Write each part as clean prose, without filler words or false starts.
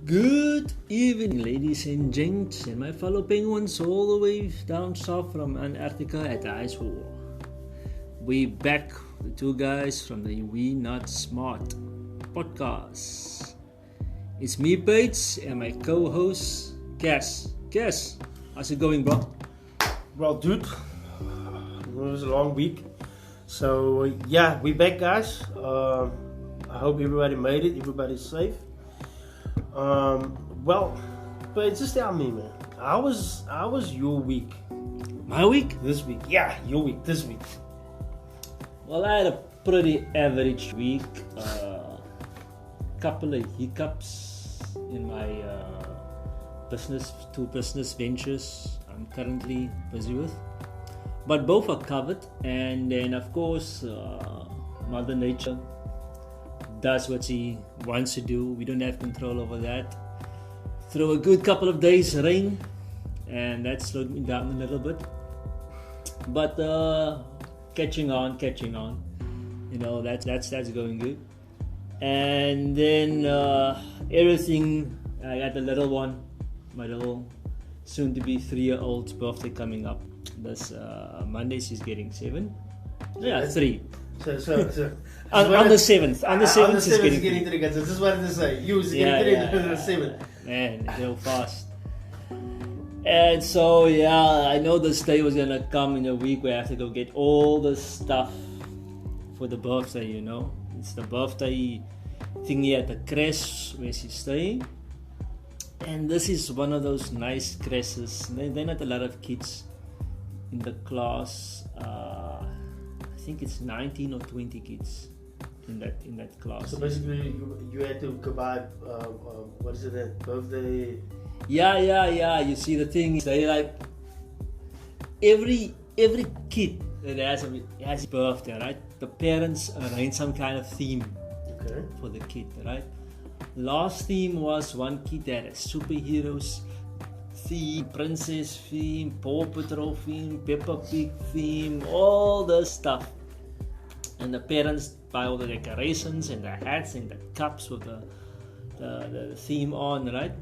Good evening, ladies and gents, and my fellow penguins all the way down south from Antarctica at the ice wall. We back, the two guys from the We Not Smart podcast. It's me, Pates, and my co-host, Cass. Cass, how's it going, bro? Well, dude, it was a long week. So, we back, guys. I hope everybody made it, everybody's safe. But just tell me, man, how was your week? My week? This week? Yeah, your week, this week. Well, I had a pretty average week. Couple of hiccups in my two business ventures I'm currently busy with. But both are covered, and then of course Mother Nature does what she wants to do. We don't have control over that. Through a good couple of days rain, and that slowed me down a little bit. But catching on. You know, that's going good. And then everything. I got the little one, my little soon-to-be 3-year-old's birthday coming up. This Monday she's getting 7. Yeah, 3. So on the 7th. On the 7th she's getting 3. This is what to say. You was getting 3 on the 7th. Man, so fast. And so I know this day was gonna come in a week where I have to go get all the stuff for the birthday. You know, it's the birthday thingy at the crash where she's staying. And this is one of those nice crashes. They're not a lot of kids in the class. I think it's 19 or 20 kids in that class. So basically, you had to go buy what is it? That birthday? Yeah. You see, the thing is, they like every kid that has a birthday, right? The parents arrange some kind of theme for the kid, right? Last theme was one kid that had a superheroes theme, princess theme, Paw Patrol theme, Peppa Pig theme, all the stuff. And the parents buy all the decorations and the hats and the cups with the theme on, right?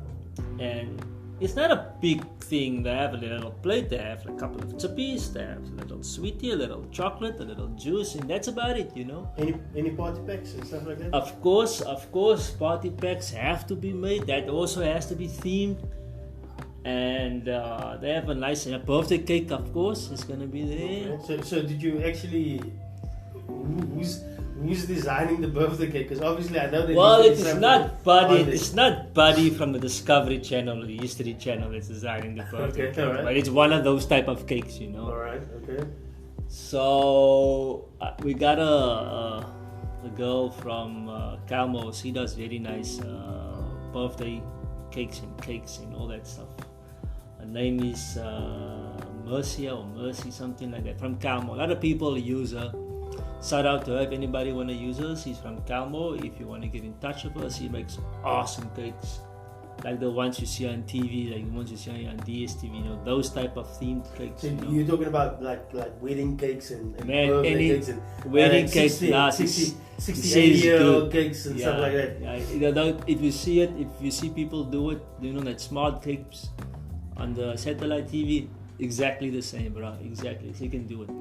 And it's not a big thing. They have a little plate, they have a couple of chippies, they have a little sweetie, a little chocolate, a little juice, and that's about it, you know. Any party packs and stuff like that? Of course, party packs have to be made. That also has to be themed. And they have a nice birthday cake, of course, is going to be there. Okay. So did you actually... Who's designing the birthday cake? Because obviously I know that. Well, it is not Buddy. It's not Buddy from the Discovery Channel or the History Channel that's designing the birthday cake. Right. But it's one of those type of cakes, you know. All right. Okay. So we got a girl from Calmo. She does very nice birthday cakes and all that stuff. Her name is Mercia or Mercy, something like that, from Calmo. A lot of people use her. Shout out to her if anybody want to use her. She's from Calmo. If you want to get in touch with her, she makes awesome cakes, like the ones you see on TV, like the ones you see on DSTV. You know, those type of themed cakes. So you know? You're talking about like wedding cakes and Man, birthday cakes and wedding cakes, 60-80-year-old cakes and stuff like that. Yeah, if you see people do it, you know, that smart cakes on the satellite TV, exactly the same, bro. Exactly, she can do it.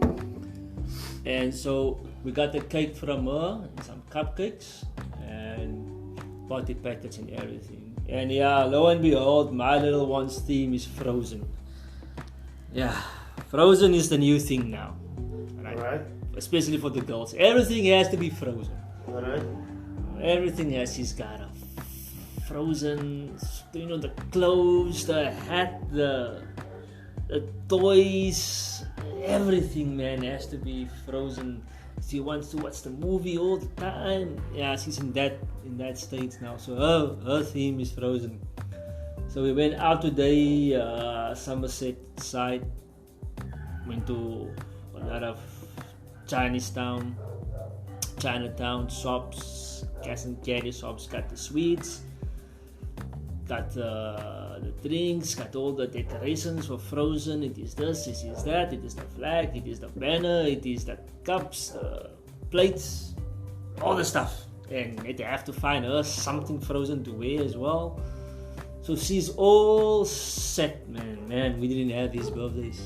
And so we got the cake from her, and some cupcakes, and party packets and everything. And lo and behold, my little one's theme is Frozen. Yeah, Frozen is the new thing now. Right? Alright. Especially for the girls. Everything has to be Frozen. Alright. Everything has, she's got a Frozen, you know, the clothes, the hat, the toys, everything, man, has to be Frozen. She wants to watch the movie all the time. Yeah, she's in that stage now. So her theme is Frozen. So we went out today, Somerset side. Went to a lot of Chinatown shops, cash and carry shops. Got the sweets, got the drinks, got all the decorations for Frozen. It is this, it is that, it is the flag, it is the banner, it is the cups, the plates, all the stuff. And they have to find us something Frozen to wear as well. So she's all set, man. Man, we didn't have these birthdays.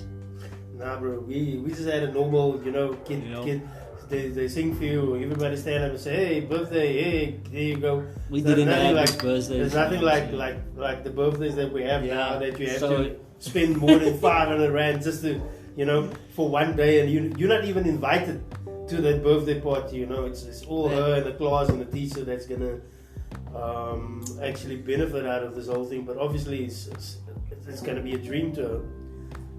Nah, bro. We just had a normal, kid. They sing for you. Everybody stand up and say, "Hey, birthday! Hey, there you go." We didn't have these birthdays. There's nothing like the birthdays that we have now that you have to spend more than 500 rand just to, for one day, and you're not even invited to that birthday party. It's all her and the class and the teacher that's gonna actually benefit out of this whole thing. But obviously, it's gonna be a dream to her.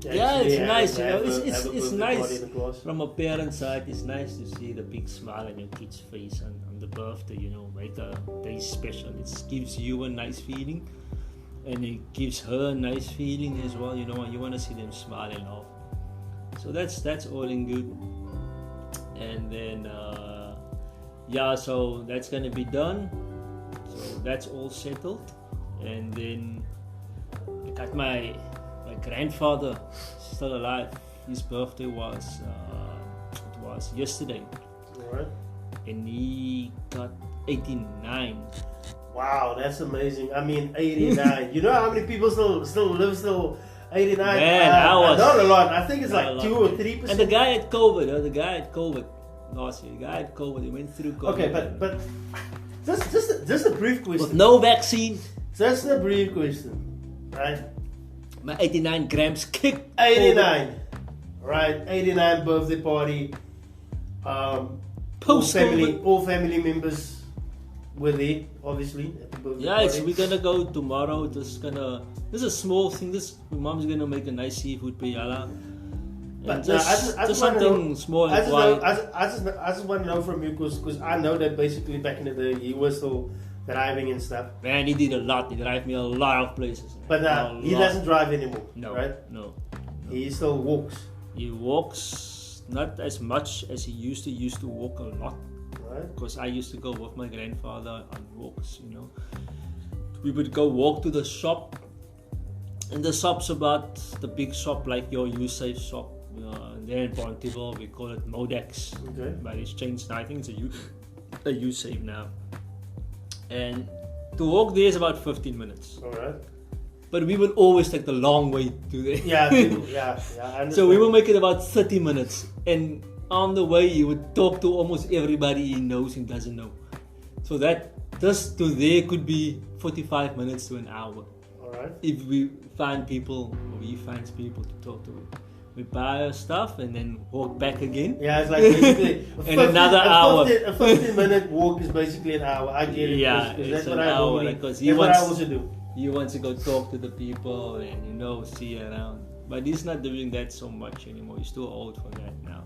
It's nice, it's nice from a parent's side. It's nice to see the big smile on your kid's face on the birthday, make a day special. It gives you a nice feeling, and it gives her a nice feeling as well. You want to see them smile and laugh. So that's all in good. And then so that's gonna be done. So that's all settled, and then I got my grandfather still alive. His birthday was yesterday. Alright. And he got 89. Wow, that's amazing. I mean, 89. You know how many people still live 89? Man, not a lot. I think it's like 2 or 3%. And the guy had COVID. Last year, the guy had COVID. He went through COVID. Okay, but just a brief question. With no vaccine. Just a brief question, right? My 89 grams kicked. 89. Right, 89 birthday party. All family members were there, obviously, at the birthday party. We're gonna go tomorrow. This is a small thing. My mom's gonna make a nice seafood paella. But just something small. I just want to know from you, because I know that basically back in the day he was still driving and stuff. Man, he did a lot. He drive me a lot of places. But he doesn't drive anymore. No, right? No. He still walks. He walks not as much as he used to. He used to walk a lot. Right. Because I used to go with my grandfather on walks. We would go walk to the shop. And the shop's about the big shop like your U-Safe shop. There in Pontyville, we call it Modex. Okay. But it's changed now. I think it's a U-Safe now. And to walk there is about 15 minutes. Alright. But we would always take the long way to there. Yeah, I understand. So we will make it about 30 minutes. And on the way, you would talk to almost everybody he knows and doesn't know. So that just to there could be 45 minutes to an hour. Alright. If we find people, or he finds people to talk to. We buy our stuff and then walk back again. Yeah, it's like basically another hour. A 15-minute walk is basically an hour. I get it. Yeah, that's what I also do. He wants to go talk to the people and see around. But he's not doing that so much anymore. He's too old for that now.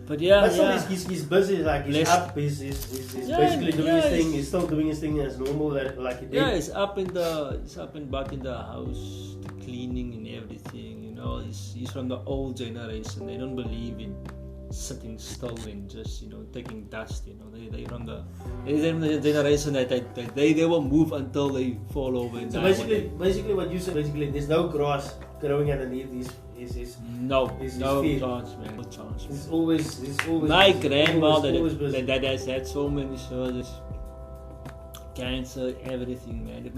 But he's busy. Like he's up. He's basically doing his thing. He's still doing his thing as normal, like he did. Yeah, he's up and back in the house, cleaning and everything. He's from the old generation. They don't believe in sitting still and just taking dust. They're from the generation that they will move until they fall over and die. So basically what you said, there's no grass growing underneath his no feet. chance, man. No chance. It's always my grandmother that has had so many surgeries, cancer, everything, man.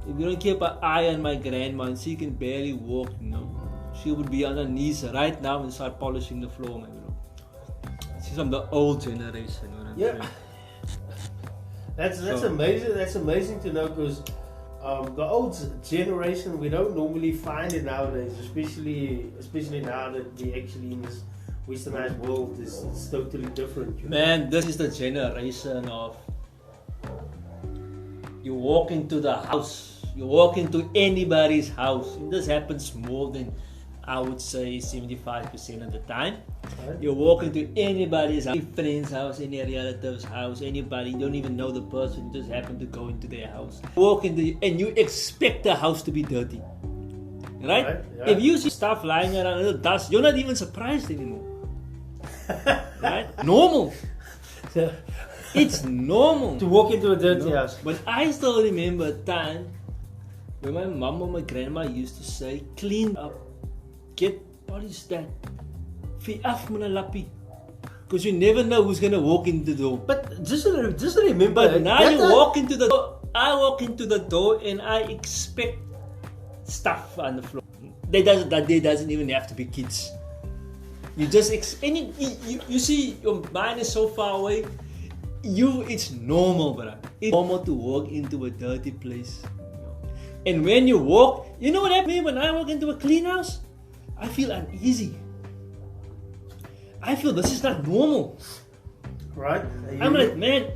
If you don't keep an eye on my grandma and she can barely walk, she would be on her knees right now and start polishing the floor, man. She's from the old generation. That's amazing. That's amazing to know, because the old generation, we don't normally find it nowadays, especially now that we actually in this westernized world it's totally different. Man, this is the generation of you walk into the house, you walk into anybody's house, and this happens more than I would say 75% of the time. Right. You walk into anybody's house, any friend's house, any relative's house, anybody, you don't even know the person, you just happen to go into their house. Walk into and you expect the house to be dirty. Right? Yeah. If you see stuff lying around, little dust, you're not even surprised anymore. Right? Normal. It's normal to walk into a dirty house. But I still remember a time when my mom or my grandma used to say, clean up, get polished that, fi af met 'n lappie. Because you never know who's going to walk into the door. But just remember. But now you walk into the door, I walk into the door and I expect stuff on the floor. That day doesn't even have to be kids. You just you see your mind is so far away. It's normal, bro. It's normal to walk into a dirty place. And when you walk, you know what happens when I walk into a clean house? I feel uneasy. I feel this is not normal. Right? I'm like, man,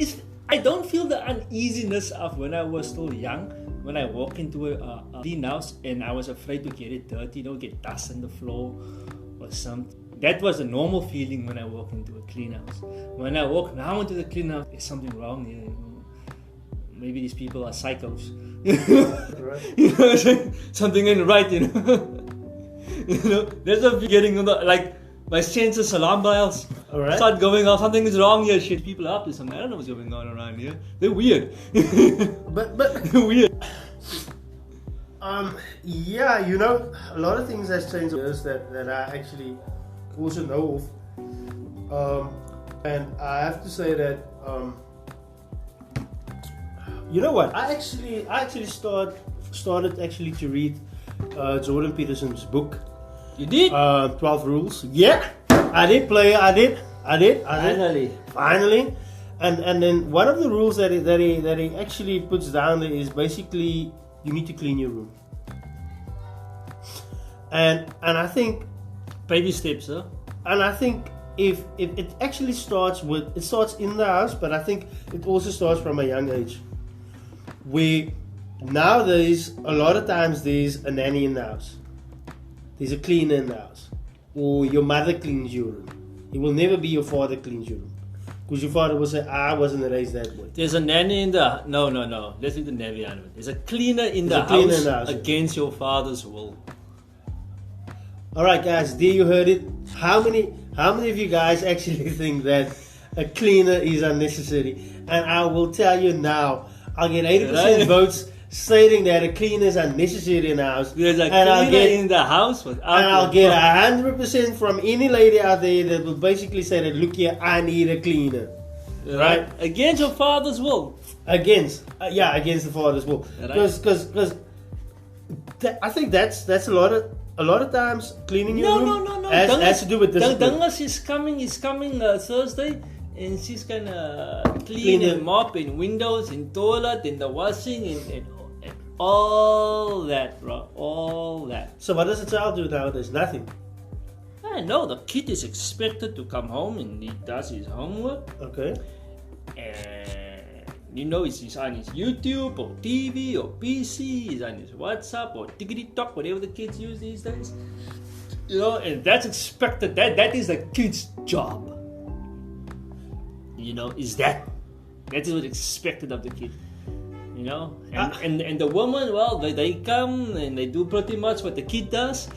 I don't feel the uneasiness of when I was still young. When I walk into a clean house and I was afraid to get it dirty, get dust on the floor or something. That was a normal feeling when I walk into a clean house. When I walk now into the clean house, there's something wrong here. Maybe these people are psychos. Right. Something ain't right, There's a getting like my senses, alarm bells start going off. Something is wrong here. Shit, people are up to something. I don't know what's going on around here. They're weird. but they're weird. Yeah, a lot of things has changed over the years that I actually also know of. And I have to say that you know what? I actually started actually to read Jordan Peterson's book. You did? 12 Rules. Yeah, I did. Finally. And then one of the rules that he actually puts down there is basically you need to clean your room. And I think baby steps, huh? And I think if it actually starts in the house, but I think it also starts from a young age. Nowadays, a lot of times there's a nanny in the house. There's a cleaner in the house. Or your mother cleans your room. It will never be your father cleans your room. Because your father will say, I wasn't raised that way. There's a nanny in the... No. Let's leave the nanny out of it. There's a cleaner in the house against your father's will. Alright guys, there you heard it. How many of you guys actually think that a cleaner is unnecessary? And I will tell you now, I'll get 80% votes stating that a cleaner is unnecessary in the house. There's a cleaner in the house. And I'll get 100% from any lady out there that will basically say that, look here, I need a cleaner. Right? Against your father's will. Against the father's will. Because I think that's a lot of times cleaning your room has to do with discipline. Dangas is coming Thursday. And she's gonna clean and mop in windows, in toilet, in the washing, and all that, bro. All that. So what does a child do nowadays? Nothing. I know the kid is expected to come home and he does his homework. Okay. And he's on his YouTube or TV or PC. He's on his WhatsApp or TikTok, whatever the kids use these days. And that's expected. That is the kid's job. That is what's expected of the kid, and the woman, well, they come and they do pretty much what the kid does.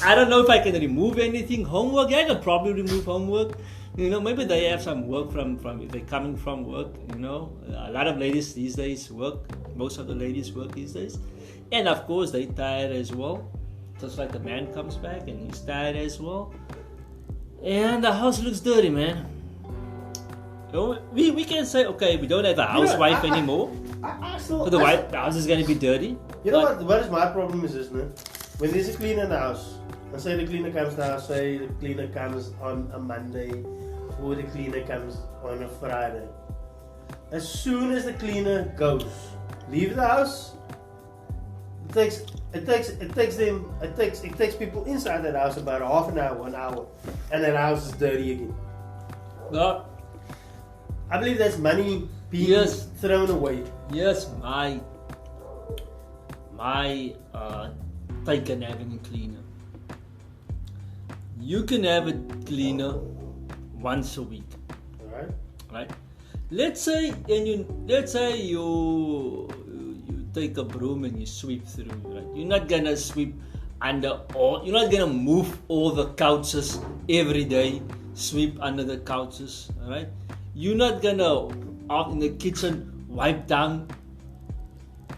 I don't know if I can remove anything. Homework, I can probably remove homework. Maybe they have some work from if they're coming from work. A lot of ladies these days work. Most of the ladies work these days, and of course they tired as well. Just like the man comes back and he's tired as well. And the house looks dirty, man. We can say, okay, we don't have a housewife anymore. So the house is going to be dirty. You know what is my problem is this, man? When there's a cleaner in the house, let's say the cleaner comes now, say the cleaner comes on a Monday, or the cleaner comes on a Friday. As soon as the cleaner goes, leave the house, it takes people inside that house about half an hour, 1 hour, and that house is dirty again. No. I believe that's money being thrown away. Yes, my take on having a cleaner. You can have a cleaner once a week. Alright. Right? Let's say you take a broom and you sweep through, right? You're not gonna sweep you're not gonna move all the couches every day, sweep under the couches, alright? You're not gonna out in the kitchen wipe down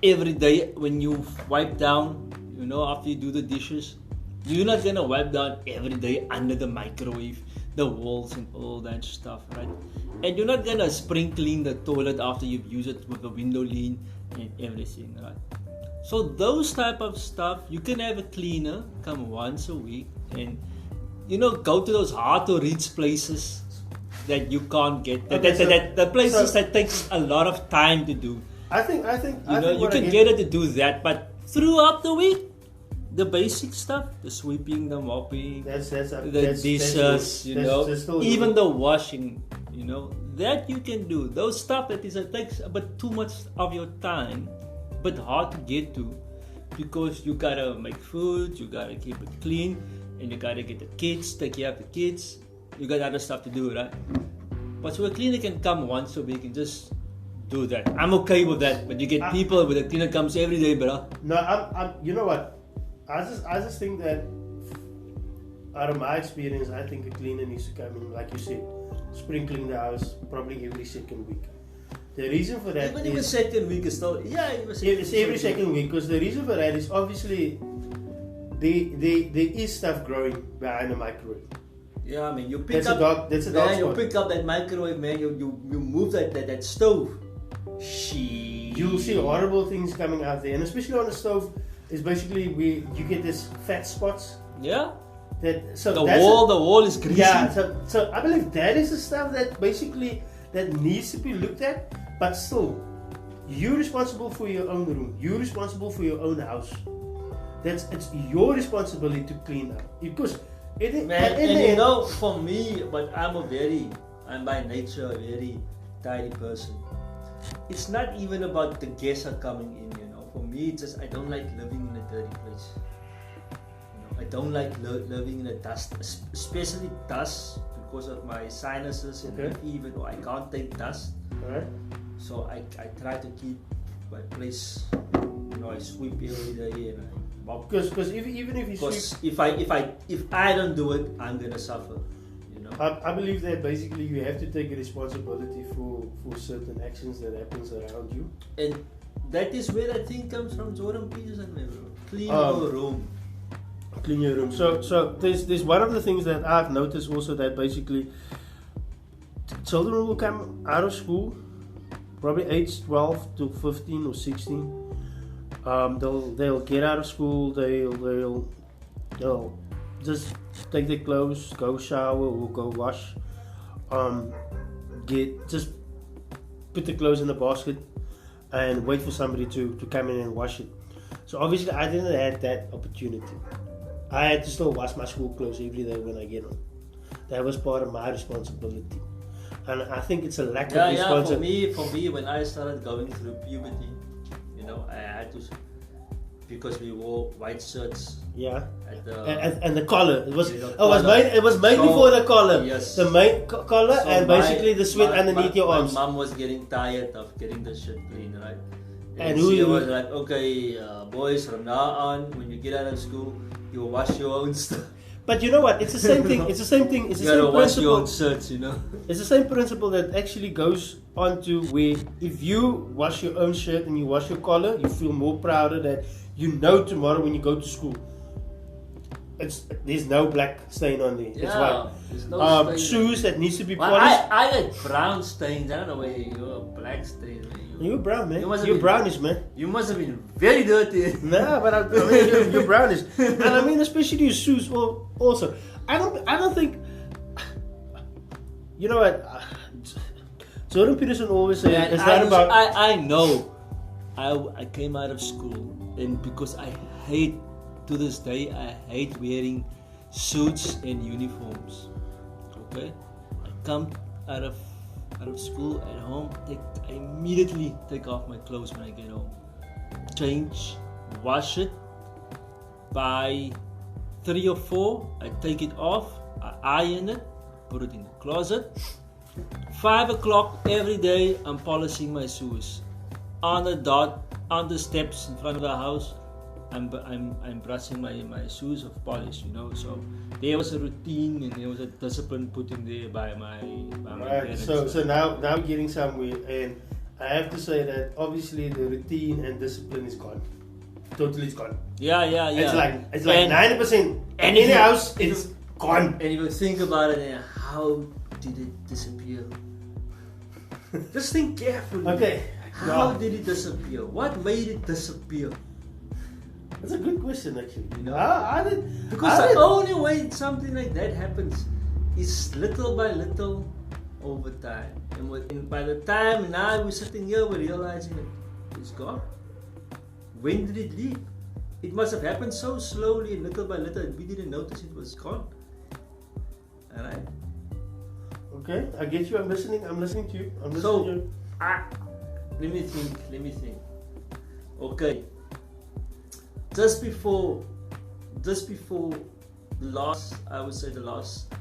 every day when you wipe down, after you do the dishes. You're not gonna wipe down every day under the microwave. the walls and all that stuff, right? And you're not gonna spring clean the toilet after you've used it with the window lean and everything, right? So those type of stuff, you can have a cleaner come once a week and go to those hard to reach places that you can't get. The places that takes a lot of time to do. I think you can get it to do that, but throughout the week, the basic stuff, the sweeping, the mopping, the dishes, even the washing, that you can do. Those stuff that takes a bit too much of your time, but hard to get to, because you gotta make food, you gotta keep it clean, and you gotta get the kids, take care of the kids. You got other stuff to do, right? But so a cleaner can come once a week and just do that. I'm okay with that, but you get people with a cleaner comes every day, bro. No, I'm. You know what? I just think that out of my experience, I think a cleaner needs to come in, like you said, sprinkling the house probably every second week. The reason for that even second week is still it's every second week, because the reason for that is obviously there is stuff growing behind the microwave. Yeah, I mean you pick up that microwave, man. You move that stove. You'll see horrible things coming out there, and especially on the stove. Is basically where you get these fat spots. Yeah. The wall is greasy. Yeah. So I believe that is the stuff that basically that needs to be looked at. But still, you're responsible for your own room. You're responsible for your own house. It's your responsibility to clean up, because for me, but I'm by nature a very tidy person. It's not even about the guests are coming in. For me, it's just I don't like living in a dirty place. I don't like living in a dust, especially dust, because of my sinuses and fever. I can't take dust. Right. So I try to keep my place. I sweep every day and I mop. Because even if you sweep, if I don't do it, I'm gonna suffer. I believe that basically you have to take a responsibility for certain actions that happens around you. And that is where I think comes from Jordan Peterson, man. Clean your room. Clean your room. So there's one of the things that I've noticed also, that basically children will come out of school, probably age 12 to 15 or 16. They'll get out of school. They'll just take their clothes, go shower or go wash. Just put the clothes in the basket and wait for somebody to come in and wash it. So obviously I didn't have that opportunity. I had to still wash my school clothes every day when I get home. That was part of my responsibility. And I think it's a lack of responsibility. For me, when I started going through puberty, I had to, because we wore white shirts. Yeah. And the collar. It was made before the collar. Yes. The main collar, so and basically the sweat underneath your arms. My mom was getting tired of getting the shirt clean, right? And she was like, okay, boys, from now on, when you get out of school, you wash your own stuff. But you know what? It's the same thing. It's the same thing. It's the same wash principle. Your own shirts, It's the same principle that actually goes on to where if you wash your own shirt and you wash your collar, you feel more prouder that tomorrow when you go to school, there's no black stain on there. Yeah, it's white. There's no shoes that needs to be polished. I had brown stains. I don't know where you're black stains. You're brown, man. You're brownish, man. You must have been very dirty. Nah, but I mean, you're brownish, and I mean, especially your shoes. Well, also, I don't think. You know what? Jordan Peterson always said it's not about. I know. I came out of school, and because to this day, I hate wearing suits and uniforms. Okay, I come out of school at home. I immediately take off my clothes when I get home. Change, wash it. By 3 or 4, I take it off. I iron it, put it in the closet. 5 o'clock every day, I'm polishing my shoes. On the dot, on the steps in front of the house, I'm brushing my shoes of polish, So there was a routine and there was a discipline put in there by my parents. So now getting somewhere, and I have to say that obviously the routine and discipline is gone. Totally, it's gone. Yeah. It's like 90%. And in the house, it's gone. And if you think about it, how did it disappear? Just think carefully. Okay. How did it disappear? What made it disappear? That's a good question, actually. You know? Because the only way something like that happens is little by little over time. And by the time now we're sitting here, we're realizing that it's gone. When did it leave? It must have happened so slowly and little by little that we didn't notice it was gone. Alright? Okay, I get you. I'm listening to you. Let me think. Okay. Just before I would say the last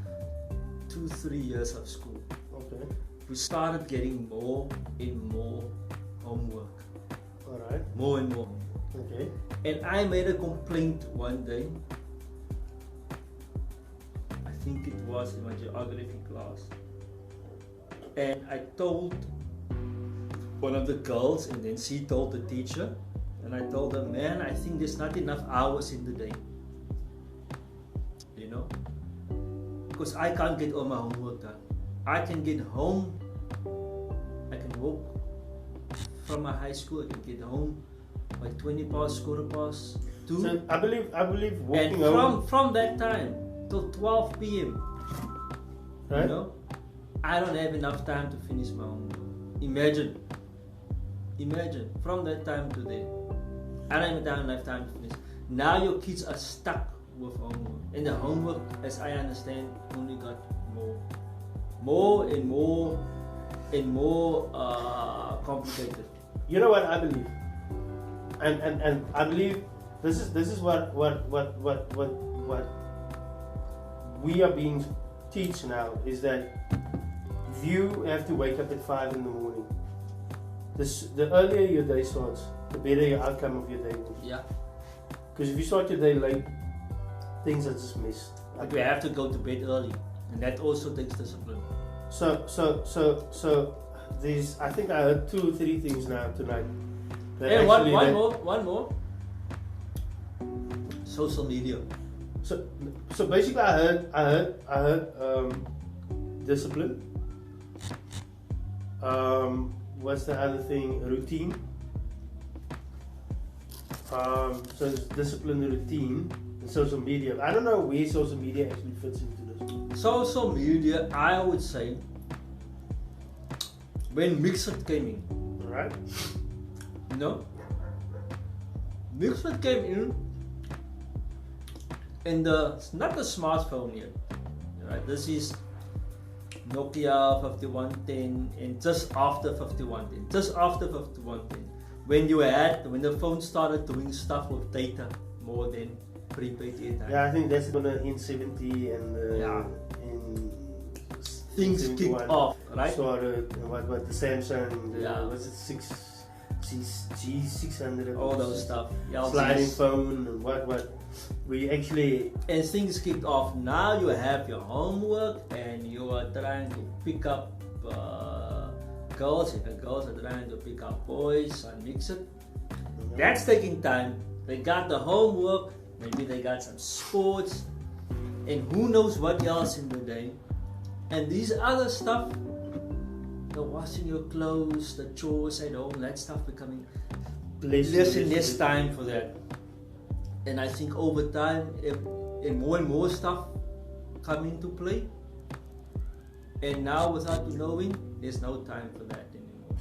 2-3 years of school. Okay. We started getting more and more homework. Alright. More and more. Okay. And I made a complaint one day. I think it was in my geography class. And I told one of the girls, and then she told the teacher. And I told her, man, I think there's not enough hours in the day. You know? Because I can't get all my homework done. I can get home. I can walk from my high school. I can get home by 20 past, 2:15. So I believe walking and home. from that time till 12 p.m. Right? You know, I don't have enough time to finish my homework. Imagine from that time to there, I don't even have enough time to finish. Now your kids are stuck with homework, and the homework, as I understand, only got more and more complicated. You know what I believe, and I believe this is what we are being taught now, is that you have to wake up at 5 in the morning. The earlier your day starts, the better your outcome of your day will be. Yeah. Because if you start your day late, things are just missed. But we have to go to bed early, and that also takes discipline. So there's, I think I heard 2 or 3 things now tonight. Hey, one more. Social media. So basically, I heard discipline. What's the other thing? Routine. So it's discipline, routine, and social media. I don't know where social media actually fits into this. Social media, I would say, when Mixed came in. Alright. No. Mixed came in, and not the smartphone yet. Right? This is Nokia 5110, and just after 5110. When the phone started doing stuff with data more than prepaid airtime. Yeah, I think that's gonna N70 and things kicked off, right? Started what the Samsung, was it G600? All those stuff. Sliding phone and what we actually, and things kicked off. Now you have your homework and you are trying to pick up girls. If the girls are trying to pick up boys and mix it, that's taking time. They got the homework, maybe they got some sports, and who knows what else in the day. And these other stuff, the washing your clothes, the chores at home, that stuff becoming less and less time for that. And I think over time, and more stuff come into play. And now, without you knowing, there's no time for that anymore.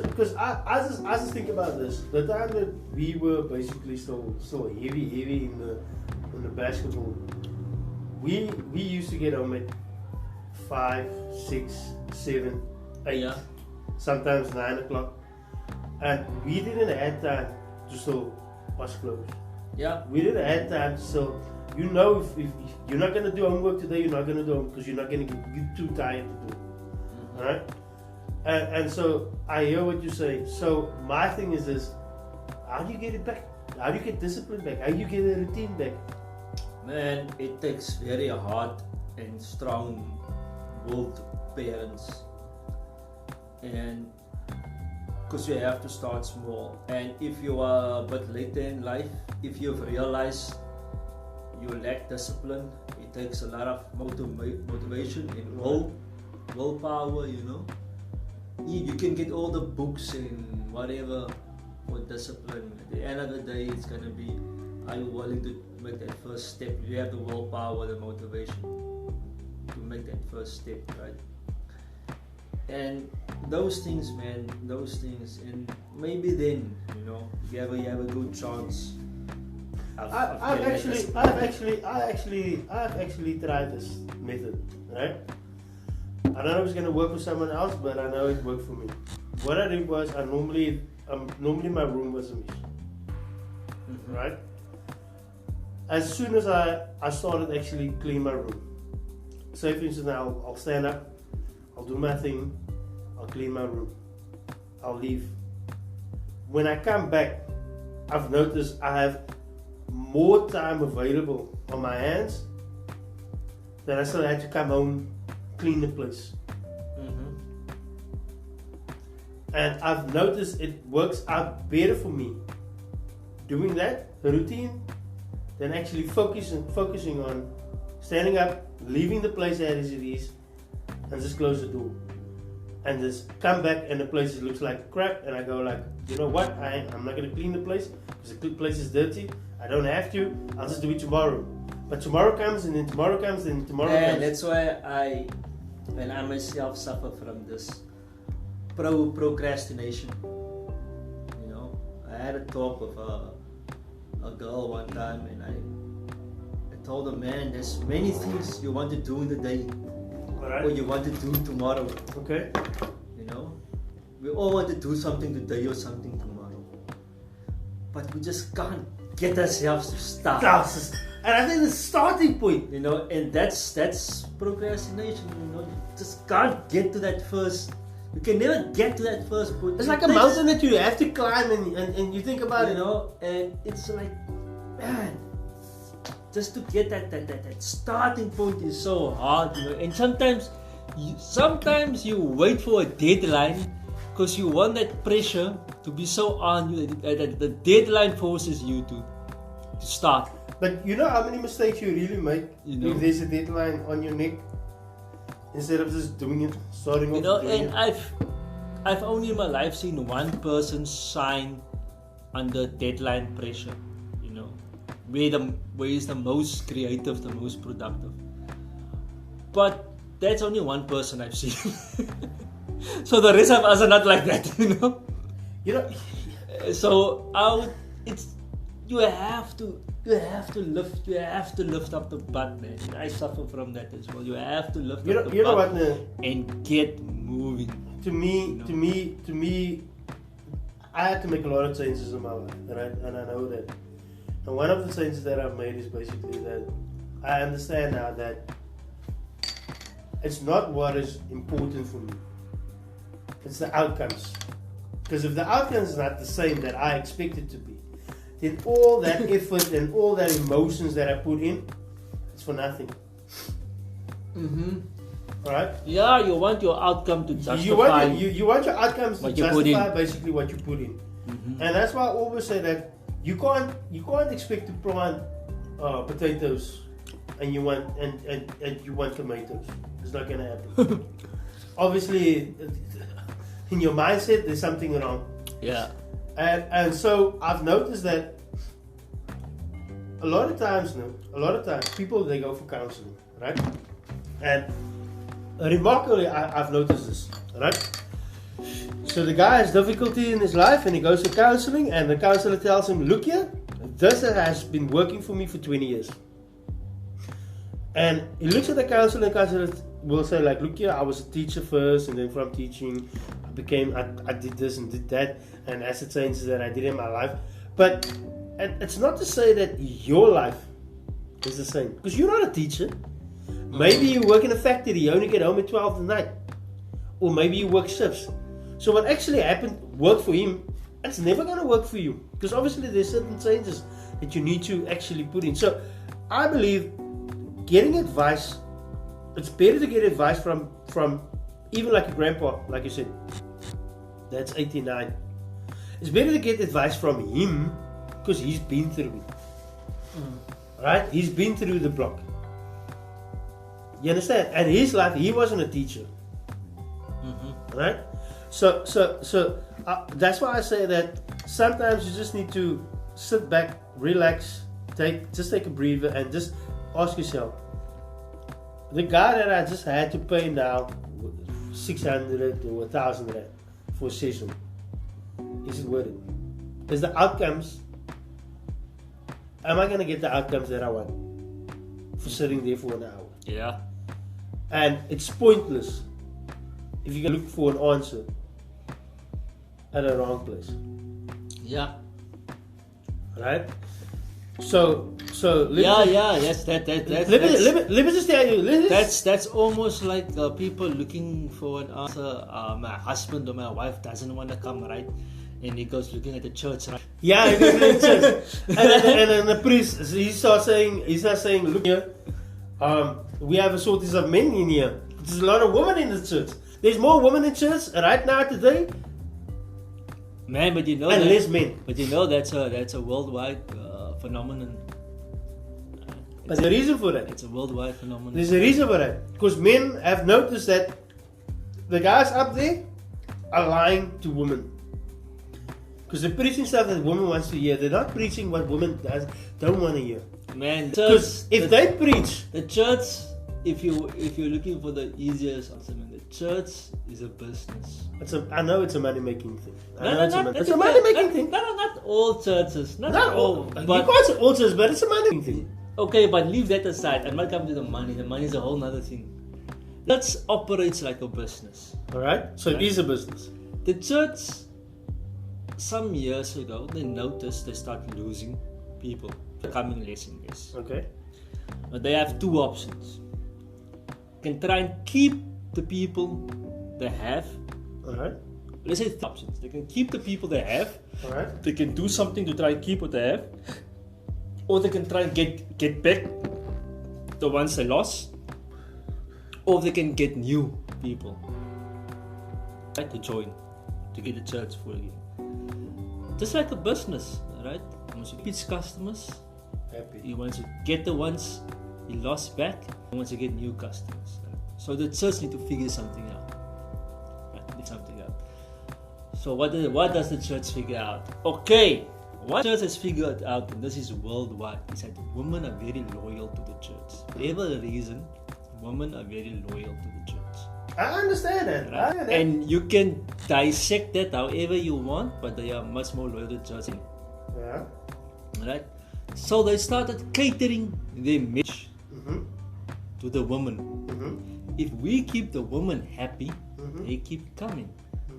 Because I just think about this. The time that we were basically still heavy in the basketball, we used to get home at 5, 6, 7, 8, sometimes 9 o'clock, and we didn't have time to still wash clothes. Yeah, we didn't have time. So if you're not gonna do homework today, you're not gonna do it because you're not gonna get too tired to do it. Mm-hmm. Right? And so I hear what you say. So my thing is this: how do you get it back? How do you get discipline back? How do you get a routine back? Man, it takes very hard and strong-willed parents, and because you have to start small. And if you are a bit later in life, if you've realized you lack discipline, it takes a lot of motivation and willpower, you know. You can get all the books and whatever for discipline. At the end of the day, it's gonna be, are you willing to make that first step? You have the willpower, the motivation to make that first step, right? And those things, man, and maybe then, you know, you have a good chance. I've actually tried this method, right? I don't know if it's gonna work for someone else, but I know it worked for me. What I did was normally my room was a mess, right? As soon as I started actually clean my room. Say for instance, now I'll stand up, I'll do my thing, I'll clean my room, I'll leave. When I come back, I've noticed I have more time available on my hands than I still had to come home, clean the place. And I've noticed it works out better for me doing that routine than actually focusing on standing up, leaving the place as it is, and just close the door. And just come back and the place looks like crap, and I go like, you know what, I'm not going to clean the place because the place is dirty. I don't have to, I'll just do it tomorrow. But tomorrow comes, and then tomorrow comes, and tomorrow comes. And that's why I myself suffer from this procrastination. You know, I had a talk with a girl one time, and I told her, man, there's many things you want to do in the day, or you want to do tomorrow. Okay. You know, we all want to do something today or something tomorrow, but we just can't get ourselves to start. And I think the starting point, you know, and that's procrastination. You know, you just can't get to that first. You can never get to that first point. It's like a mountain that you have to climb, and you think about it, you know, and it's like, man, just to get that starting point is so hard, you know. And sometimes you wait for a deadline because you want that pressure to be so on you that the deadline forces you to start. But you know how many mistakes you really make if there's a deadline on your neck instead of just doing it, starting off. You know, and I've only in my life seen one person shine under deadline pressure. You know, where is the most creative, the most productive. But that's only one person I've seen. So the rest of us are not like that, you know. So you have to lift up the butt, man. I suffer from that as well. You have to lift up the butt and get moving. To me, I had to make a lot of changes in my life, and I know that. And one of the changes that I've made is basically that I understand now that it's not what is important for me. It's the outcomes. Because if the outcomes is not the same that I expect it to be, then all that effort and all that emotions that I put in, it's for nothing. Alright? Yeah, you want your outcome to justify. You want your outcomes to justify basically what you put in. And that's why I always say that you can't expect to plant potatoes and you want tomatoes. It's not gonna happen. Obviously, in your mindset, there's something wrong. Yeah. And so I've noticed that a lot of times people, they go for counseling, right? And remarkably, I've noticed this, right? So the guy has difficulty in his life and he goes to counseling, and the counselor tells him, look here, this has been working for me for 20 years. And he looks at the counselor, and the counselor will say like, look here, I was a teacher first, and then from teaching I did this and did that, and as the changes that I did in my life. But it's not to say that your life is the same, because you're not a teacher. Maybe you work in a factory, you only get home at 12 at night, or maybe you work shifts. So what actually happened worked for him, it's never going to work for you, because obviously there's certain changes that you need to actually put in. So I believe getting advice, it's better to get advice from even like a grandpa, like you said, that's 89. It's better to get advice from him because he's been through it. Right? He's been through the block. You understand? And his life, he wasn't a teacher. Right? So that's why I say that sometimes you just need to sit back, relax, take a breather, and just ask yourself, the guy that I just had to pay now 600 or 1,000 rand for a session, is it worth it? Is the outcomes, am I going to get the outcomes that I want for sitting there for an hour? Yeah. And it's pointless if you can look for an answer at a wrong place. Yeah. Right? So let me just tell you. That's almost like people looking for an answer. My husband or my wife doesn't want to come, right? And he goes looking at the church, right? Yeah, he goes looking at the church. and then the priest, he starts saying, look here, we have a shortage of men in here. There's a lot of women in the church. There's more women in church right now today. Man, but you know and less men. But you know that's a worldwide phenomenon. There's a reason for that. It's a worldwide phenomenon. There's a reason for that. Because men have noticed that the guys up there are lying to women. Because they're preaching stuff that women wants to hear. They're not preaching what women don't want to hear. Man, because if they preach, the church, if you're looking for the easiest answer, man, the church is a business. I know it's a money making thing. It's a money making thing. No, not all churches. Not all. But you can't say all churches, but it's a money making thing. Okay, but leave that aside. I'm not coming to the money. The money is a whole other thing. Church operates like a business. Alright? So it is a business. The church, some years ago, they noticed they start losing people. Becoming less and less. Okay. But they have two options. They can try and keep the people they have. Alright. Let's say three options. They can keep the people they have. Alright. They can do something to try and keep what they have. Or they can try and get back the ones they lost. Or they can get new people, right, to join, to get the church full again. Just like a business, right? Once you reach customers, happy. You want to get the ones you lost back. You want to get new customers. Right? So the church need to figure something out. So what does the church figure out? Okay, what the church has figured out, and this is worldwide, is that women are very loyal to the church. For whatever reason, women are very loyal to the church. I understand that. Right? And you can dissect that however you want, but they are much more loyal to the church. Yeah. Right? So they started catering their message to the women. If we keep the women happy, they keep coming.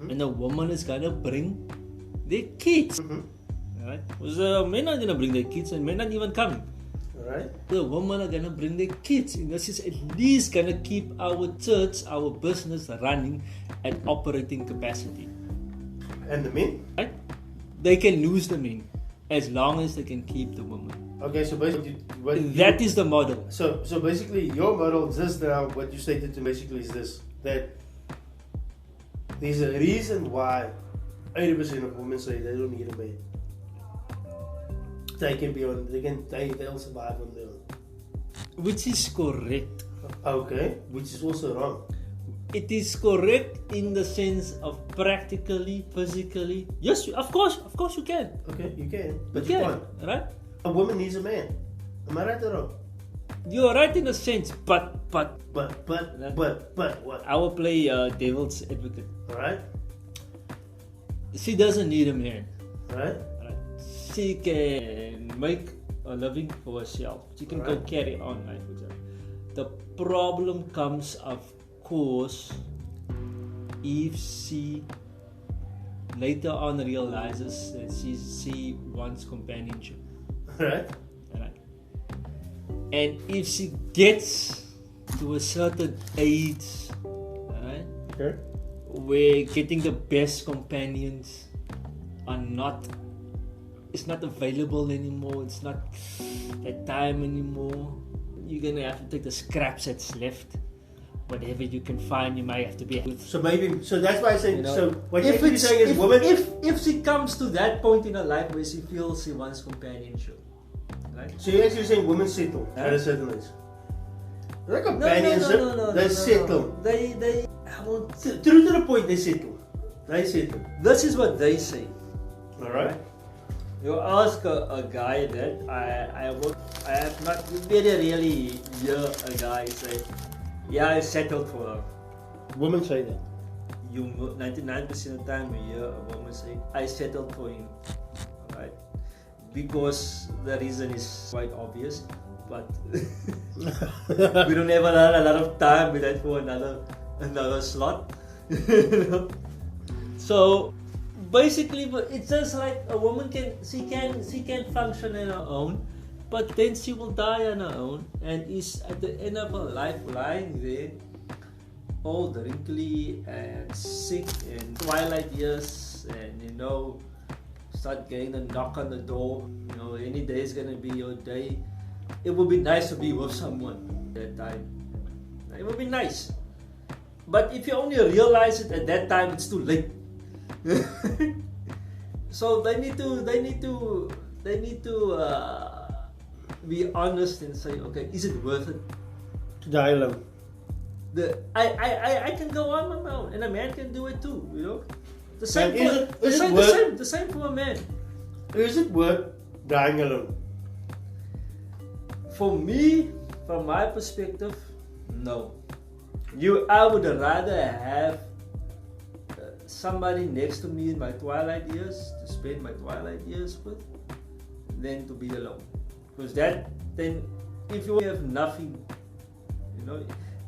And the woman is gonna bring their kids. Right? Because men are gonna bring their kids and men not even coming. Right. The women are gonna bring their kids, and this is at least gonna keep our church, our business running at operating capacity. And the men? Right? They can lose the men as long as they can keep the women. Okay, so basically, that is the model. So basically, your model just now, what you stated to basically is this: that there's a reason why 80% of women say they don't need a man. They can be on. They'll survive on their own. Which is correct. Okay, which is also wrong. It is correct in the sense of practically, physically. Yes, of course you can. Okay, you can, but you can't. Right? A woman needs a man. Am I right or wrong? You're right in a sense, but what? I will play devil's advocate. Alright. She doesn't need a man. Right. She can make a living for herself. She can go carry on life with her. The problem comes, of course, if she later on realizes that she wants companionship. Right. And if she gets to a certain age, where getting the best companions it's not available anymore, it's not that time anymore, you're gonna have to take the scraps that's left. Whatever you can find, you might have to be. So that's why I say. So what if you're saying is, women. If she comes to that point in her life where she feels she wants companionship, right? So you're actually saying women settle at a certain age. Like companionship, they settle. They, I won't, True to the point, they settle. They settle. this is what they say. Alright. You ask a guy that I have not very really hear a guy say, yeah, I settled for her. Women say that. You 99% of the time you hear a woman say, I settled for him. Right? Because the reason is quite obvious, but we don't have a lot of time with that for another slot. You know? So basically, it's just like a woman can function on her own, but then she will die on her own and is at the end of her life lying there, all wrinkly and sick and twilight years, and start getting a knock on the door. Any day is gonna be your day. It would be nice to be with someone at that time. It would be nice, but if you only realize it at that time, it's too late. So they need to be honest and say, okay, is it worth it? To die alone. I can go on my own, and a man can do it too. The same. The same for a man. Is it worth dying alone? For me, from my perspective, no. I would rather have somebody next to me in my twilight years to spend my twilight years with than to be alone. Because then if you have nothing,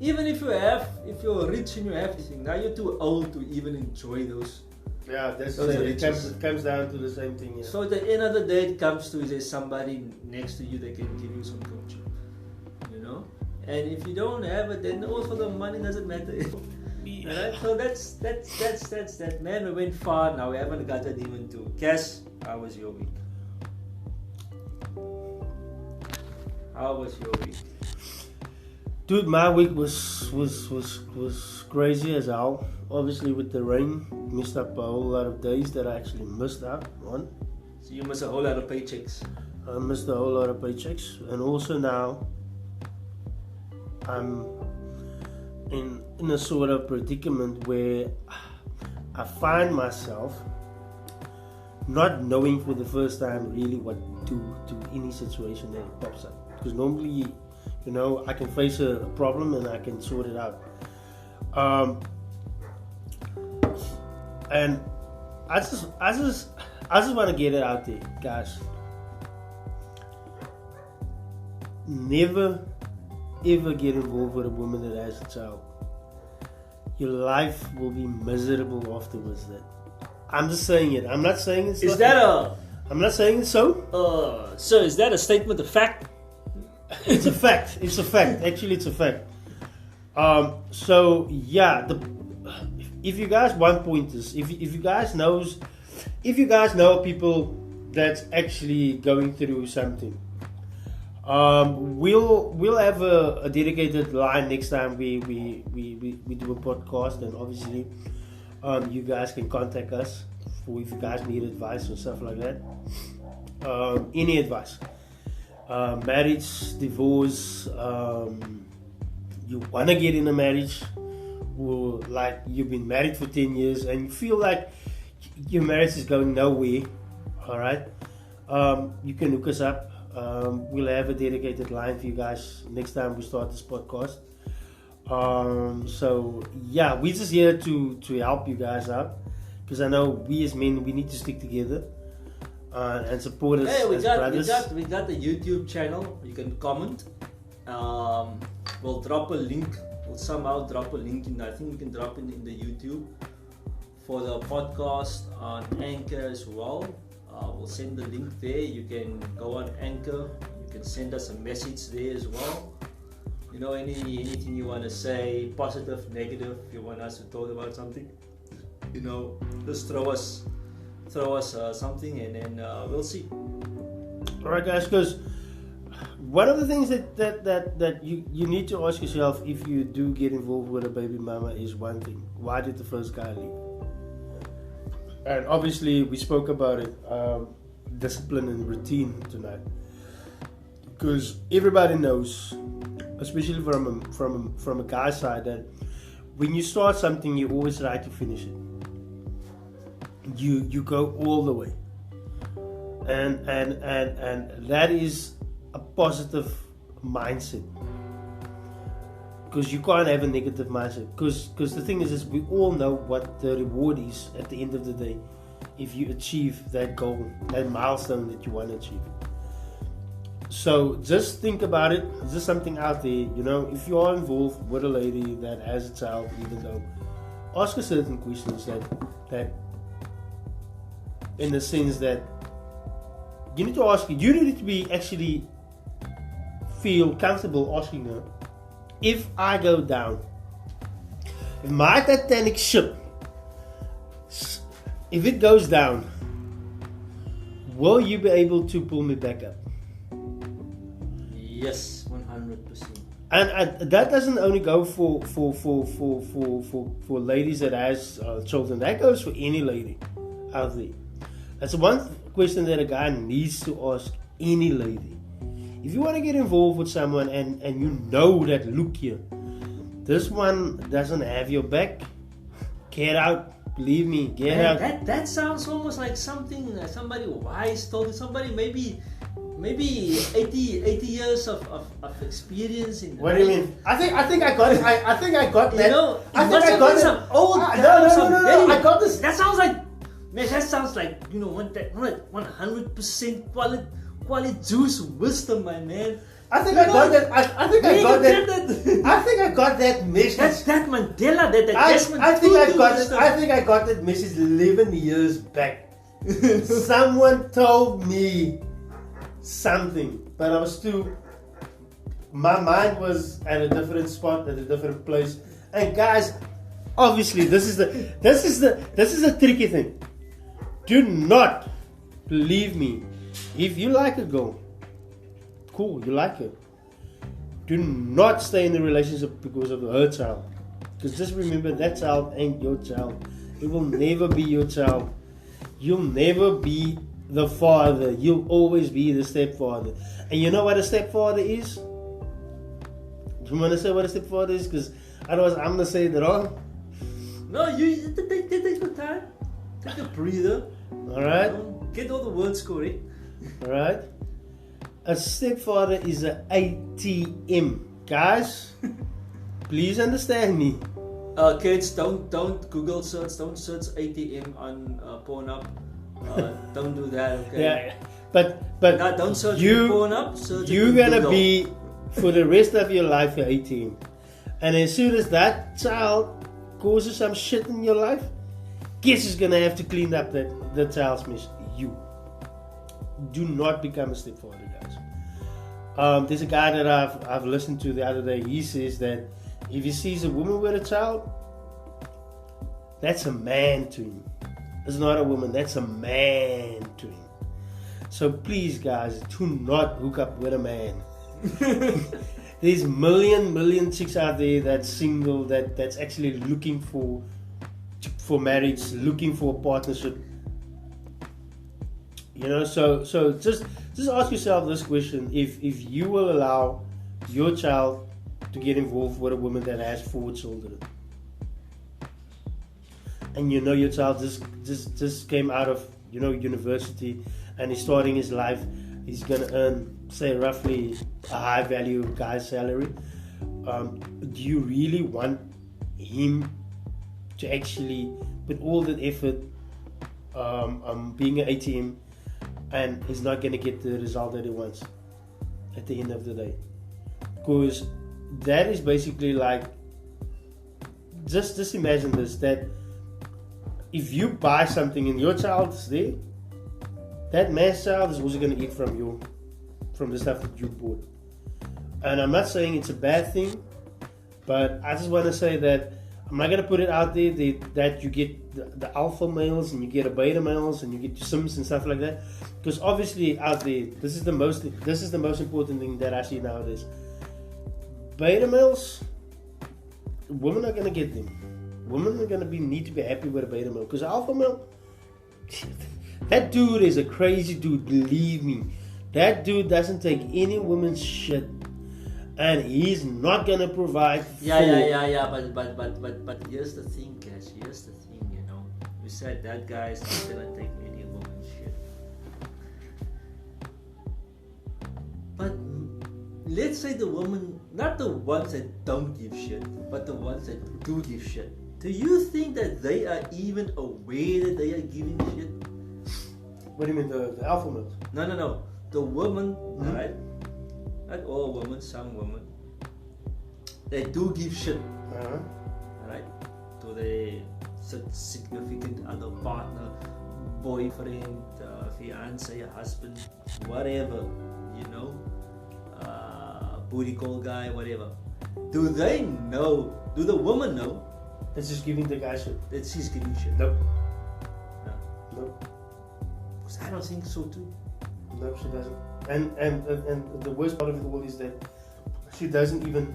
even if you're rich and you have everything, now you're too old to even enjoy those. Yeah, it comes down to the same thing. Yeah. So at the end of the day, it comes to there's somebody next to you that can give you some coaching. And if you don't have it, then also the money doesn't matter. Right? So that's that. Man, we went far now. We haven't got it even to. Cass, how was your week? How was your week? Dude, my week was crazy as hell. Obviously, with the rain, missed up a whole lot of days that I actually missed out on. So you missed a whole lot of paychecks. I missed a whole lot of paychecks, and also now I'm in a sort of predicament where I find myself not knowing for the first time really what to do to any situation that pops up. Because normally, I can face a problem and I can sort it out. And I just want to get it out there, guys. Never ever get involved with a woman that has a child. Your life will be miserable afterwards. I'm just saying it. I'm not saying it's. I'm not saying it's so. So is that a statement of fact? It's a fact. It's a fact. Actually, it's a fact. So yeah, if you guys want pointers, if you guys know people that's actually going through something, we'll have a dedicated line next time we do a podcast, and obviously you guys can contact us if you guys need advice or stuff like that. Any advice, marriage, divorce, you want to get in a marriage, or like you've been married for 10 years and you feel like your marriage is going nowhere, alright, you can hook us up. We'll have a dedicated line for you guys next time we start this podcast. So yeah, we're just here to help you guys out, because I know we as men, we need to stick together and support us as brothers. We got the YouTube channel. You can comment. We'll drop a link. We'll somehow drop a link in. I think we can drop it in the YouTube for the podcast on Anchor as well. We'll send the link there. You can go on Anchor. You can send us a message there as well. Anything you want to say, positive, negative. If you want us to talk about something, just throw us something, and then we'll see. All right, guys. Because one of the things that you need to ask yourself if you do get involved with a baby mama is one thing: why did the first guy leave? And obviously, we spoke about it, discipline and routine tonight. Because everybody knows especially from a guy's side, that when you start something, you always try to finish it. You go all the way, and that is a positive mindset, because you can't have a negative mindset, because the thing is we all know what the reward is at the end of the day if you achieve that goal, that milestone that you want to achieve. So just think about it. Just something out there, if you are involved with a lady that has a child, even though, ask her certain questions that in the sense that you need to ask her, you need to be actually feel comfortable asking her, if I go down, if my Titanic ship, if it goes down, will you be able to pull me back up? Yes, 100%. And that doesn't only go for ladies that has children. That goes for any lady out there. That's one question that a guy needs to ask any lady. If you want to get involved with someone and you know that, look here, this one doesn't have your back, get out. Believe me, get out. That sounds almost like something somebody wise told somebody, maybe 80 years of experience in. What do you mean? I think I got it. I think I got that. I think I got some old. No. I got this. That sounds like, man. That sounds like 100% quality juice wisdom, my man. I think I got that. I think I got that. I think I got that message. That's that Mandela. I think I got it. I think I got that message 11 years back. Someone told me something, but I was too. My mind was at a different spot, at a different place. And guys, obviously, this is the tricky thing. Do not believe me. If you like a girl, cool, you like her. Do not stay in the relationship because of her child. Because just remember, that child ain't your child. It will never be your child. You'll never be the father. You'll always be the stepfather. And you know what a stepfather is? Do you want to say what a stepfather is? Because otherwise I'm going to say it wrong. No, you take your time. Take a breather. Alright? Get all the words correct. Alright? A stepfather is an ATM. Guys, please understand me. Kids, don't Google search, don't search ATM on Pornhub. Don't do that, okay? Yeah, but no, don't search Pornhub. Search you're gonna be for the rest of your life an ATM, and as soon as that child causes some shit in your life, guess who's gonna have to clean up the child's mess? You. Do not become a stepfather, guys. There's a guy that I've listened to the other day. He says that if he sees a woman with a child, that's a man to him. It's not a woman, that's a man to him. So please, guys, do not hook up with a man. There's million chicks out there that's single, that's actually looking for marriage, looking for a partnership. So just ask yourself this question: if you will allow your child to get involved with a woman that has 4 children, and your child just came out of university and he's starting his life, he's gonna earn, say, roughly a high value guy's salary. Do you really want him to actually put all that effort being an ATM, and he's not going to get the result that he wants at the end of the day? Because that is basically like, just imagine this, that if you buy something and your child is there, that man's child is also going to eat from the stuff that you bought. And I'm not saying it's a bad thing, but I just want to say that I'm not going to put it out there that you get the alpha males and you get a beta males and you get your sims and stuff like that. Because obviously out there, this is the most important thing that I see nowadays. Beta males, women are going to get them. Women are going to need to be happy with a beta male. Because alpha male, that dude is a crazy dude, believe me. That dude doesn't take any woman's shit. and he's not gonna provide. Yeah. But here's the thing, guys. Here's the thing. You know, you said that guy's not gonna take any woman's shit. But let's say the woman, not the ones that don't give shit, but the ones that do give shit. Do you think that they are even aware that they are giving shit? What do you mean, the alpha males? No. The woman, right? Not all women, some women. They do give shit, right? To their significant other partner, boyfriend, fiance, husband, whatever, you know, booty call guy, whatever. Do they know? Do the woman know? That she's giving the guy shit. That she's giving shit. Nope. No. Because I don't think so too. No, she doesn't. And the worst part of it all is that she doesn't even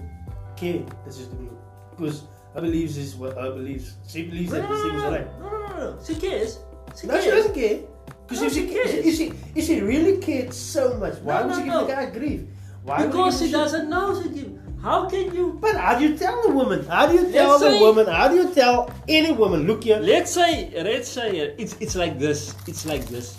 care that she's doing it. Because her believes is what her believes. She believes that this thing is right. No. She cares. She doesn't care. Because if she really cared so much, why would she give the guy grief? Why because she doesn't know she give. How can you? But how do you tell the woman? How do you tell the woman? How do you tell any woman? Look here. Let's say it's like this. It's like this.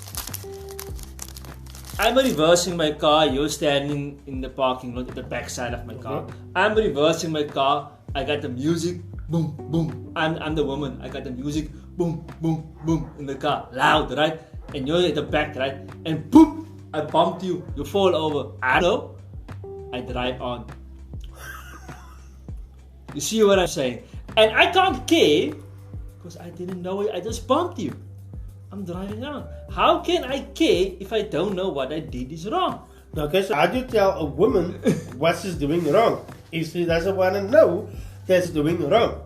I'm reversing my car. You're standing in the parking lot at the back side of my car. I'm reversing my car. I got the music. Boom, boom. I'm the woman. I got the music. Boom, boom, boom in the car. Loud, right? And you're at the back, right? And boom, I bumped you. You fall over. I know. I drive on. You see what I'm saying? And I can't care because I didn't know it. I just bumped you. I'm driving on. How can I care if I don't know what I did is wrong? Okay, so how do you tell a woman what she's doing wrong if she doesn't want to know that she's doing wrong?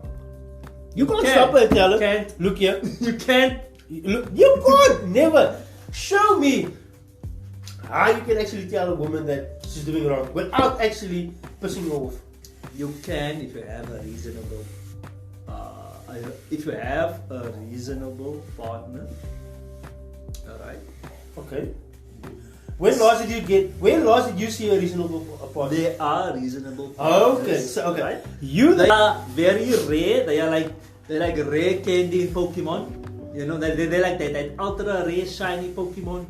You can't stop her and tell her. Look here. You can't. You can't. Never. Show me how you can actually tell a woman that she's doing wrong without actually pissing her off. You can if you have a reasonable partner. Alright. Okay. When last did you see a reasonable partner? They are reasonable partners. Okay. So okay. Right? They are very rare. They're like rare candy in Pokemon. You know, they're like that ultra rare shiny Pokemon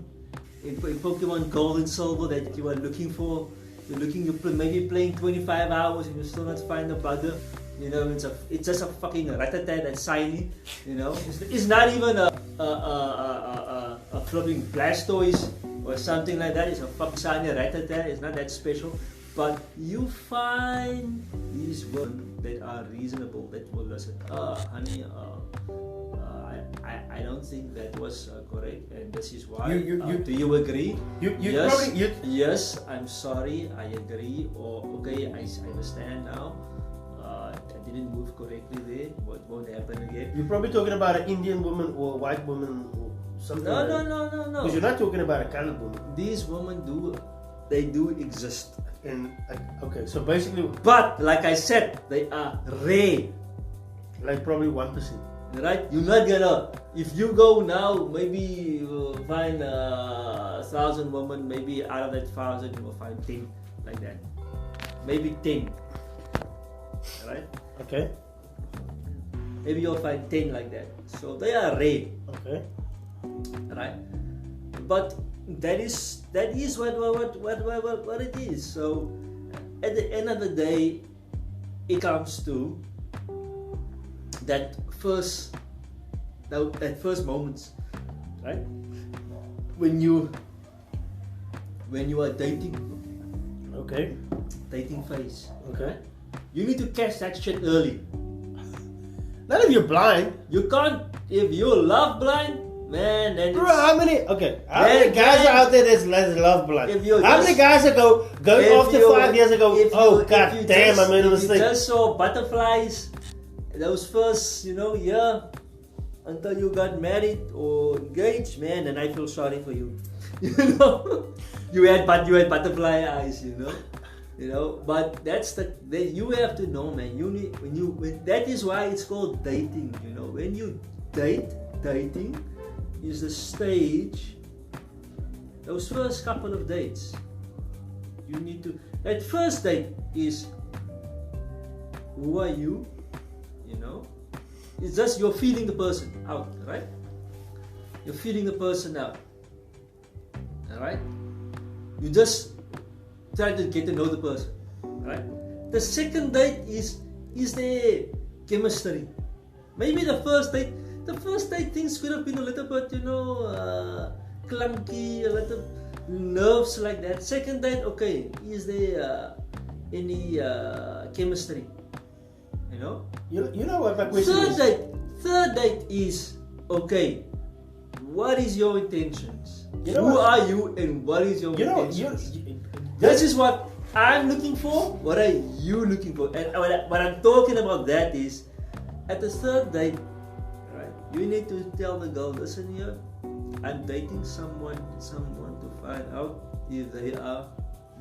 in Pokemon Gold and Silver that you are looking for. You're maybe playing 25 hours and you still not find a bugger. You know, it's just a fucking Rattata that's shiny. You know, it's not even a flipping Blastoise or something like that. It's a fucking shiny Rattata. It's not that special. But you find these women that are reasonable, that will listen. Honey, I don't think that was correct, and this is why. Do you agree? Yes, I'm sorry, I agree. Or okay, I understand now. I didn't move correctly there. What won't happen again? You're probably talking about an Indian woman or a white woman or something. No. Because you're not talking about a colored woman. These women do exist. And okay, so basically, but like I said, they are rare. Like probably 1%. Right? You're not gonna. If you go now, maybe you'll find 1,000 women. Maybe out of that 1,000, you will find 10 like that. Maybe 10. Right? Okay. Maybe you'll find 10 like that. So they are rare. Okay. Right? But that is what it is. So at the end of the day, it comes to that first moments, right? When you are dating. Okay. Dating phase. Okay. Right? You need to catch that shit early. Not if you're blind. You can't. If you're love blind, man, then bro, how many guys are out there that's love blind? How many guys are going off to 5 years ago? Oh god damn, I made a mistake. You just saw butterflies. Those first, year until you got married or engaged, man, and I feel sorry for you. You had butterfly eyes, But that's you have to know, man. That is why it's called dating. When you dating is the stage. Those first couple of dates, you need to. That first date is, who are you? You know, it's just you're feeling the person out, right? You're feeling the person out, all right? You just try to get to know the person, right? The second date is there chemistry? Maybe the first date things could have been a little bit, clunky, a little nerves like that. Second date, okay, is there any chemistry? You know? You know what my question is? Third date is, okay, what is your intentions? You know Who what? are you and what is your intentions? This This is what I'm looking for. What are you looking for? And what I'm talking about that is, at the third date, right? You need to tell the girl, listen here, I'm dating someone to find out if they are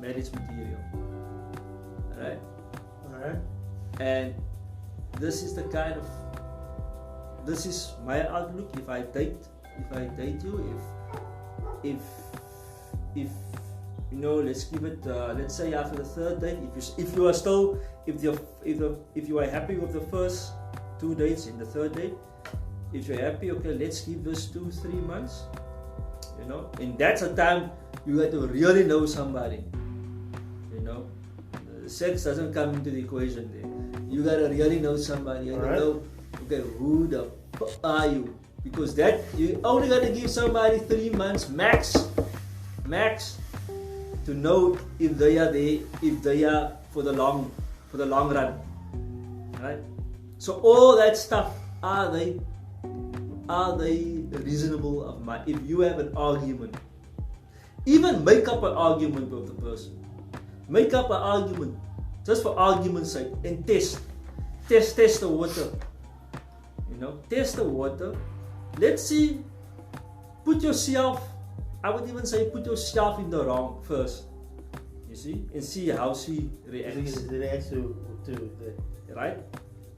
marriage material. Alright? Alright. And this is my outlook. If I date you, if let's give it. Let's say after the third date, if you are happy with the first 2 dates in the third date, if you're happy, okay, let's give this 2-3 months. You know, and that's a time you got to really know somebody. You know, sex doesn't come into the equation there. You gotta really know somebody. You gotta know, okay, who the fuck are you? Because that you only gotta give somebody 3 months max to know if they are there, if they are for the long run. Right? So all that stuff, are they reasonable of mind? If you have an argument, even make up an argument with the person. Make up an argument just for argument's sake and test the water. You know, test the water. Let's see. I would even say put yourself in the wrong first. You see, and see how she reacts. To the right.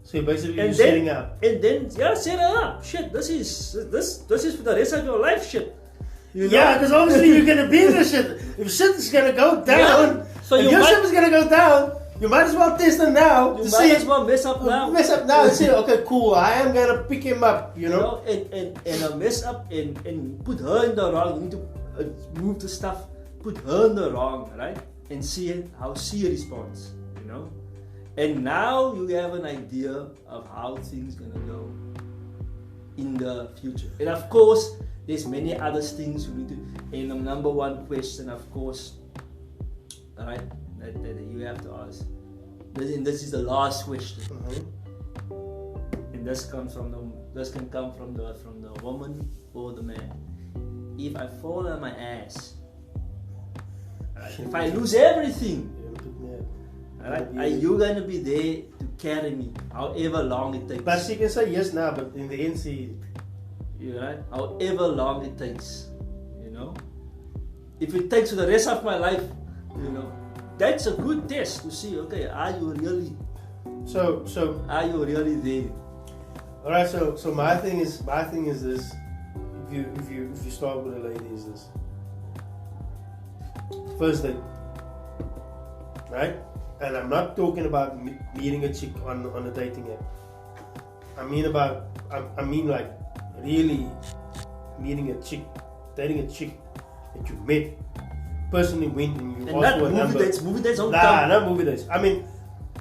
So basically you're setting up. And then set her up. Shit, this is for the rest of your life. Shit. You know? Yeah, because obviously you're gonna be in this shit. If shit is gonna go down, so if your shit is gonna go down, you might as well test him now. You might as well mess up now. Mess up now and say, okay, cool, I am gonna pick him up, you know? And mess up and put her in the wrong. You need to move the stuff, put her in the wrong, right? And see how she responds, you know? And now you have an idea of how things gonna go in the future. And of course, there's many other things you need to. And the number one question, of course, right, that you have to ask. And this is the last question. And this can come from the woman or the man. If I fall on my ass, right, if I lose everything, right, are you gonna be there to carry me, however long it takes? But she can say yes now, but in the end, right, however long it takes, you know. If it takes for the rest of my life, you know, that's a good test to see. Okay, are you really? So are you really there? All right. So my thing is this. If you start with a lady, is this first date, right? And I'm not talking about meeting a chick on a dating app. I mean like really meeting a chick, dating a chick that you met, personally went and you asked for a number. Movie dates don't count. count. Not movie dates. I mean,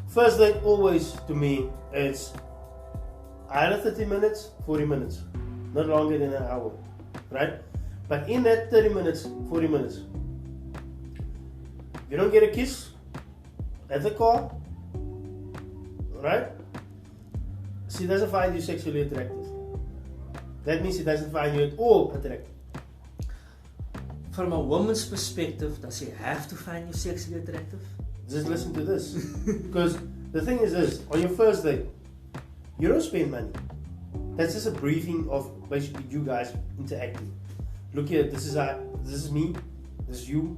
first date always to me it's either 30 minutes, 40 minutes, not longer than an hour, right? But in that 30 minutes, 40 minutes, you don't get a kiss at the car, right? She doesn't find you sexually attractive. That means she doesn't find you at all attractive. From a woman's perspective, does she have to find you sexually attractive? Just listen to this. Because the thing is this, on your first date, you don't spend money. That's just a briefing of basically you guys interacting. Look here, this is me, this is you.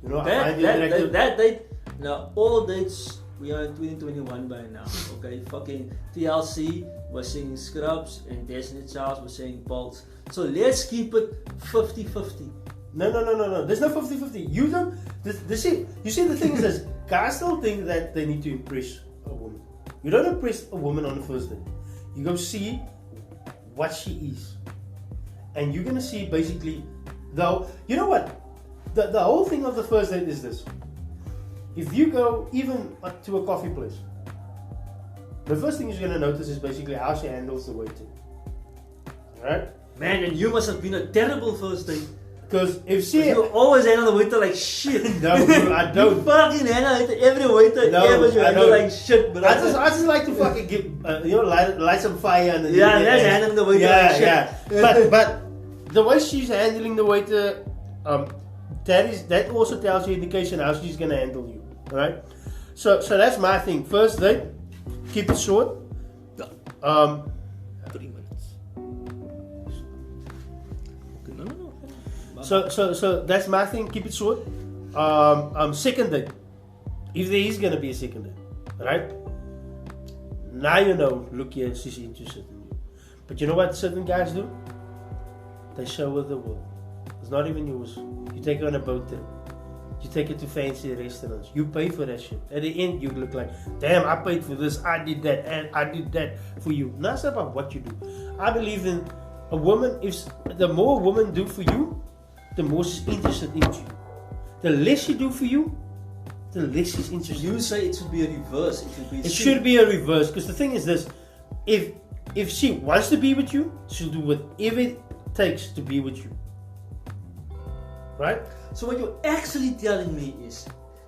You know, I find you attractive. That date, now all dates, we are in 2021 by now, okay? Fucking TLC was saying scrubs and Destiny Charles was saying balls. So let's keep it 50-50. No. There's no 50-50. You don't. You see, the thing is this: guys still think that they need to impress a woman. You don't impress a woman on the first date. You go see what she is, and you're gonna see basically. Though, you know what? The whole thing of the first date is this: if you go even to a coffee place, the first thing you're gonna notice is basically how she handles the waiting. Right? Man, and you must have been a terrible first date. Because if she... You always handle the waiter like shit. No, bro, I don't. You fucking handle every waiter ever you handle like shit, bro. I just like to fucking give, light some fire and that's handling the waiter like shit. Yeah. But the way she's handling the waiter, that also tells you indication how she's gonna handle you, right? So that's my thing. First date, keep it short. 3 minutes. So that's my thing. Keep it short. Second date, if there is gonna be a second date, right? Now you know. Look here, she's interested in you. But you know what certain guys do? They show her the world. It's not even yours. You take her on a boat trip. You take her to fancy restaurants. You pay for that shit. At the end, you look like, damn, I paid for this. I did that, and I did that for you. Now it's about what you do. I believe in a woman. If the more a woman do for you, the more she's interested in you. The less she do for you, the less she's interested. You say it should be a reverse. It should be a reverse. Because the thing is this: if she wants to be with you, she'll do whatever it takes to be with you. Right? So what you're actually telling me is,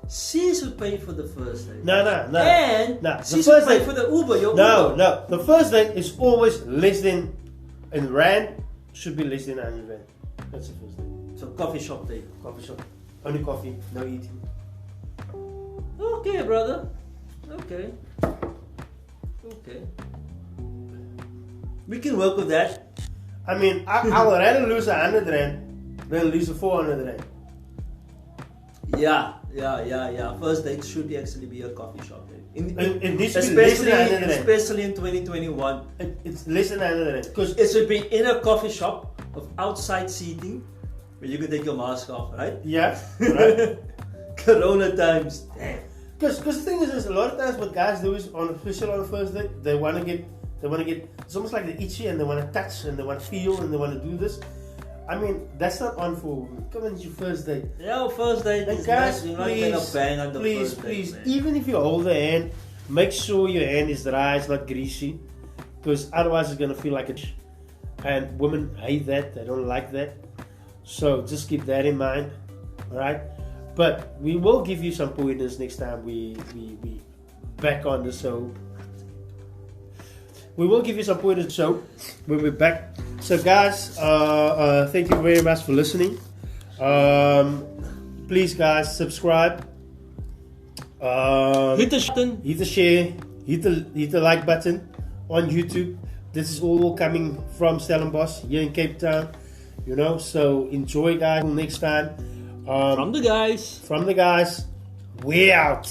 she should pay for the first date. No. And no. she should pay for the Uber. No. The first date is always less than, in rand, should be less than 100 rand. That's the first date. So coffee shop date. Coffee shop. Only coffee, no eating. Okay, brother. Okay. We can work with that. I mean, I would rather lose 100 rand than lose 400 rand. Yeah. First date should actually be a coffee shop date. Especially in 2021. It's less than 100 rand. Because it should be in a coffee shop of outside seating where you can take your mask off, right? Yeah, right. Corona times. Damn. Because the thing is a lot of times what guys do is, especially on the first date, they want to get, it's almost like they're itchy and they want to touch and they want to feel and they want to do this. I mean, that's not on for women. Come on, it's your first date. Yeah, first date is guys, nice. You're not going to bang on the first date. Please, man. even if you hold the hand, make sure your hand is dry, it's not greasy. Because otherwise it's going to feel like a... And women hate that, they don't like that. So just keep that in mind, alright? But we will give you some pointers next time we back on the show. We will give you some pointers show when we're back. So guys, thank you very much for listening. Please guys, subscribe. Hit the button. Hit the share. Hit the like button on YouTube. This is all coming from Stellenbosch here in Cape Town. You know, so enjoy guys. Until next time. From the guys. We out.